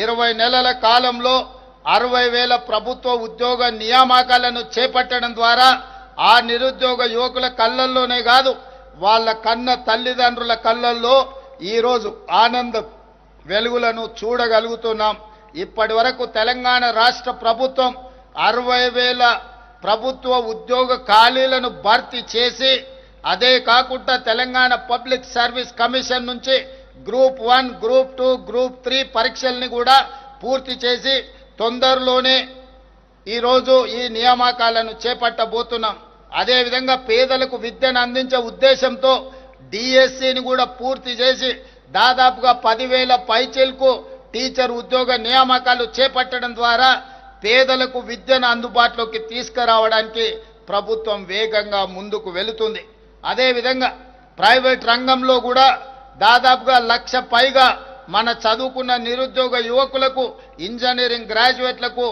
20 నెలల కాలంలో 60,000 ప్రభుత్వ ఉద్యోగ నియామకాలను చేపట్టడం ద్వారా ఆ నిరుద్యోగ యువకుల కళ్ళల్లోనే కాదు వాళ్ళ కన్న తల్లిదండ్రుల కళ్ళల్లో ఈరోజు ఆనంద వెలుగులను చూడగలుగుతున్నాం. ఇప్పటి వరకు తెలంగాణ రాష్ట్ర ప్రభుత్వం 60,000 ప్రభుత్వ ఉద్యోగ ఖాళీలను భర్తీ చేసి అదే కాకుండా తెలంగాణ పబ్లిక్ సర్వీస్ కమిషన్ నుంచి గ్రూప్ 1, గ్రూప్ 2, గ్రూప్ 3 పరీక్షల్ని కూడా పూర్తి చేసి తొందరలోనే ఈరోజు ఈ నియామకాలను చేపట్టబోతున్నాం. అదేవిధంగా పేదలకు విద్యను అందించే ఉద్దేశంతో డిఎస్సిని కూడా పూర్తి చేసి దాదాపుగా 10,000 పైచిలకు టీచర్ ఉద్యోగ నియామకాలు చేపట్టడం ద్వారా పేదలకు విద్యను అందుబాటులోకి తీసుకురావడానికి ప్రభుత్వం వేగంగా ముందుకు వెళుతుంది. అదేవిధంగా ప్రైవేట్ రంగంలో కూడా దాదాపుగా 1,00,000 పైగా మన చదువుకున్న నిరుద్యోగ యువకులకు ఇంజనీరింగ్ గ్రాడ్యుయేట్లకు